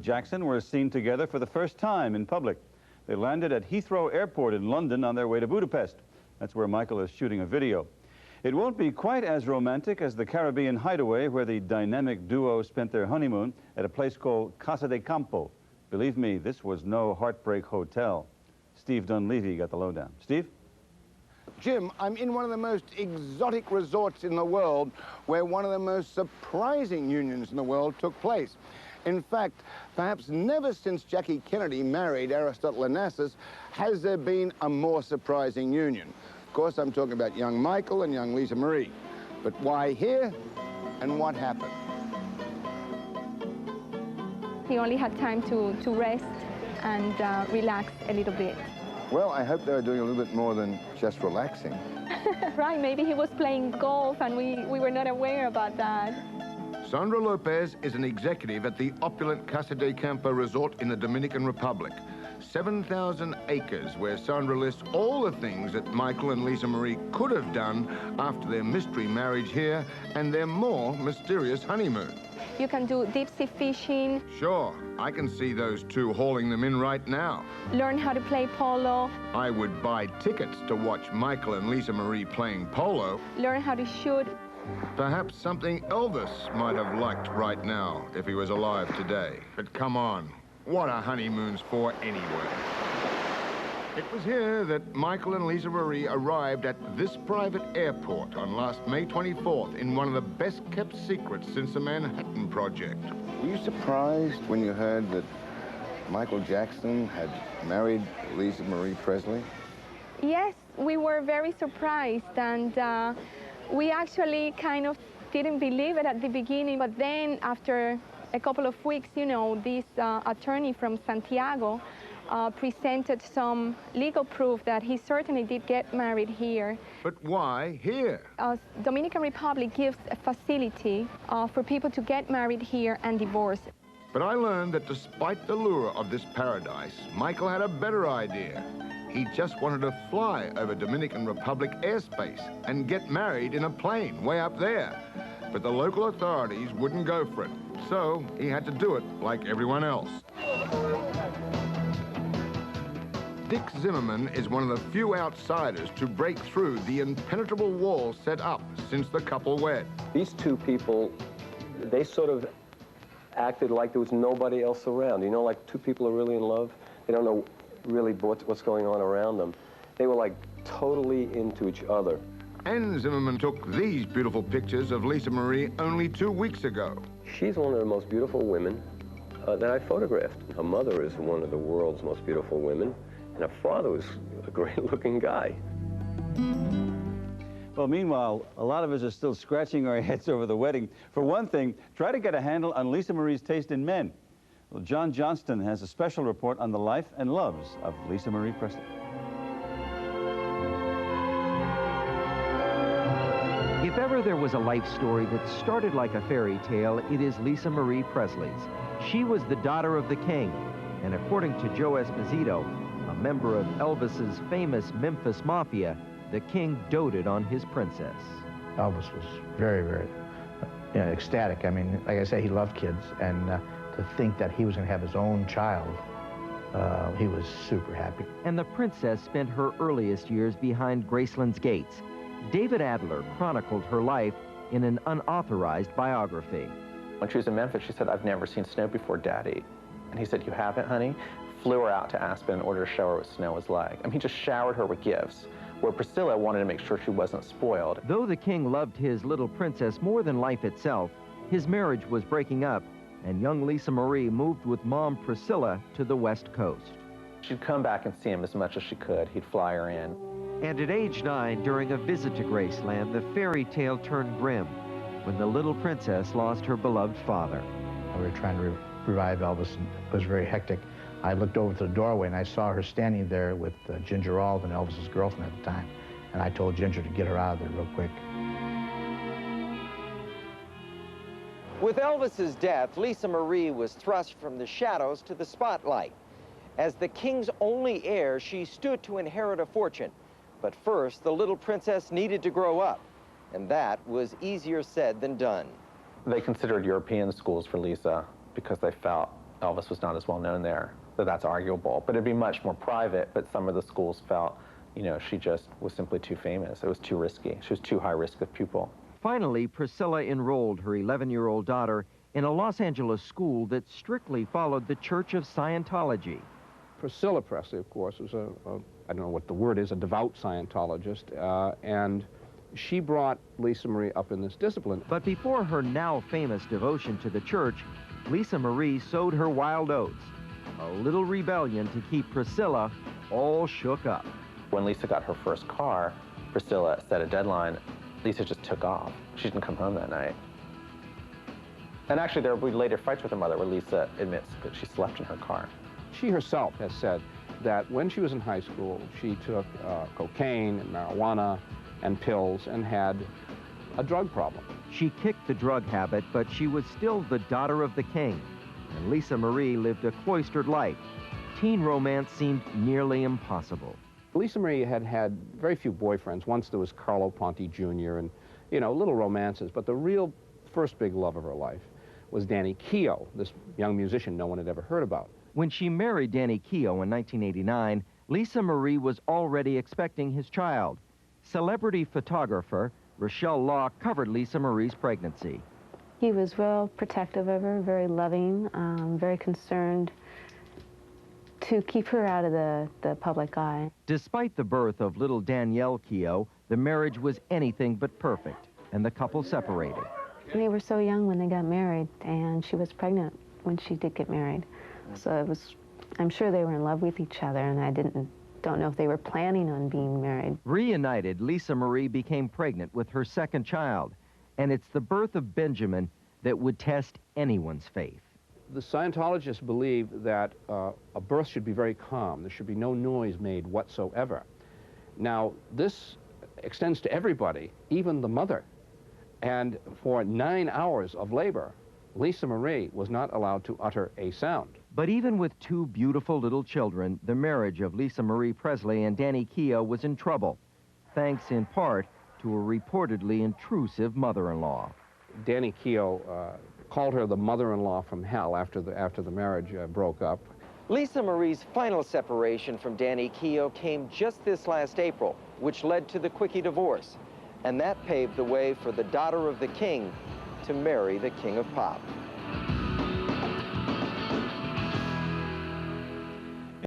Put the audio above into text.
Jackson were seen together for the first time in public. They landed at Heathrow Airport in London on their way to Budapest. That's where Michael is shooting a video. It won't be quite as romantic as the Caribbean hideaway where the dynamic duo spent their honeymoon at a place called Casa de Campo. Believe me, this was no heartbreak hotel. Steve Dunleavy got the lowdown. Steve? Jim, I'm in one of the most exotic resorts in the world where one of the most surprising unions in the world took place. In fact, perhaps never since Jackie Kennedy married Aristotle Onassis has there been a more surprising union. Of course, I'm talking about young Michael and young Lisa Marie. But why here and what happened? He only had time to rest and relax a little bit. Well, I hope they were doing a little bit more than just relaxing. Right, maybe he was playing golf and we were not aware about that. Sandra Lopez is an executive at the opulent Casa de Campo resort in the Dominican Republic. 7,000 acres where Sandra lists all the things that Michael and Lisa Marie could have done after their mystery marriage here and their more mysterious honeymoon. You can do deep-sea fishing. Sure, I can see those two hauling them in right now. Learn how to play polo. I would buy tickets to watch Michael and Lisa Marie playing polo. Learn how to shoot. Perhaps something Elvis might have liked right now if he was alive today. But come on, what are honeymoons for anyway? It was here that Michael and Lisa Marie arrived at this private airport on last May 24th in one of the best-kept secrets since the Manhattan Project. Were you surprised when you heard that Michael Jackson had married Lisa Marie Presley? Yes, we were very surprised, and we actually kind of didn't believe it at the beginning, but then after a couple of weeks, you know, this attorney from Santiago presented some legal proof that he certainly did get married here. But why here? Dominican Republic gives a facility for people to get married here and divorce. But I learned that despite the lure of this paradise, Michael had a better idea. He just wanted to fly over Dominican Republic airspace and get married in a plane way up there. But the local authorities wouldn't go for it, so he had to do it like everyone else. Dick Zimmerman is one of the few outsiders to break through the impenetrable wall set up since the couple wed. These two people, they sort of acted like there was nobody else around. You know, like two people are really in love. They don't know really what's going on around them. They were like totally into each other. And Zimmerman took these beautiful pictures of Lisa Marie only 2 weeks ago. She's one of the most beautiful women that I photographed. Her mother is one of the world's most beautiful women, and her father was a great-looking guy. Well, meanwhile, a lot of us are still scratching our heads over the wedding. For one thing, try to get a handle on Lisa Marie's taste in men. Well, John Johnston has a special report on the life and loves of Lisa Marie Presley. If ever there was a life story that started like a fairy tale, it is Lisa Marie Presley's. She was the daughter of the king, and according to Joe Esposito, a member of Elvis's famous Memphis Mafia, the king doted on his princess. Elvis was very, very ecstatic. I mean, like I say, he loved kids, and to think that he was going to have his own child, he was super happy. And the princess spent her earliest years behind Graceland's gates. David Adler chronicled her life in an unauthorized biography. When she was in Memphis, she said, "I've never seen snow before, Daddy." And he said, "You haven't, honey?" Flew her out to Aspen in order to show her what snow was like. I mean, he just showered her with gifts, where Priscilla wanted to make sure she wasn't spoiled. Though the king loved his little princess more than life itself, his marriage was breaking up, and young Lisa Marie moved with mom Priscilla to the West Coast. She'd come back and see him as much as she could. He'd fly her in. And at age 9, during a visit to Graceland, the fairy tale turned grim when the little princess lost her beloved father. We were trying to revive Elvis, and it was very hectic. I looked over to the doorway, and I saw her standing there with Ginger Alden, Elvis's girlfriend at the time. And I told Ginger to get her out of there real quick. With Elvis's death, Lisa Marie was thrust from the shadows to the spotlight. As the king's only heir, she stood to inherit a fortune. But first, the little princess needed to grow up, and that was easier said than done. They considered European schools for Lisa because they felt Elvis was not as well known there, so that's arguable. But it'd be much more private, but some of the schools felt, you know, she just was simply too famous. It was too risky. She was too high risk of pupil. Finally, Priscilla enrolled her 11-year-old daughter in a Los Angeles school that strictly followed the Church of Scientology. Priscilla Presley, of course, was I don't know what the word is, a devout Scientologist, and she brought Lisa Marie up in this discipline. But before her now famous devotion to the church, Lisa Marie sowed her wild oats, a little rebellion to keep Priscilla all shook up. When Lisa got her first car, Priscilla set a deadline. Lisa just took off. She didn't come home that night. And actually, there will be later fights with her mother where Lisa admits that she slept in her car. She herself has said that when she was in high school, she took cocaine and marijuana and pills and had a drug problem. She kicked the drug habit, but she was still the daughter of the king, and Lisa Marie lived a cloistered life. Teen romance seemed nearly impossible. Lisa Marie had had very few boyfriends. Once there was Carlo Ponti Jr. and, you know, little romances, but the real first big love of her life was Danny Keough, this young musician no one had ever heard about. When she married Danny Keough in 1989, Lisa Marie was already expecting his child. Celebrity photographer Rochelle Law covered Lisa Marie's pregnancy. He was real protective of her, very loving, very concerned to keep her out of the public eye. Despite the birth of little Danielle Keough, the marriage was anything but perfect, and the couple separated. They were so young when they got married, and she was pregnant when she did get married. So it was, I'm sure they were in love with each other, and I don't know if they were planning on being married. Reunited, Lisa Marie became pregnant with her second child, and it's the birth of Benjamin that would test anyone's faith. The Scientologists believe that a birth should be very calm. There should be no noise made whatsoever. Now, this extends to everybody, even the mother. And for 9 hours of labor, Lisa Marie was not allowed to utter a sound. But even with two beautiful little children, the marriage of Lisa Marie Presley and Danny Keough was in trouble, thanks in part to a reportedly intrusive mother-in-law. Danny Keough called her the mother-in-law from hell after the marriage broke up. Lisa Marie's final separation from Danny Keough came just this last April, which led to the quickie divorce. And that paved the way for the daughter of the king to marry the king of pop.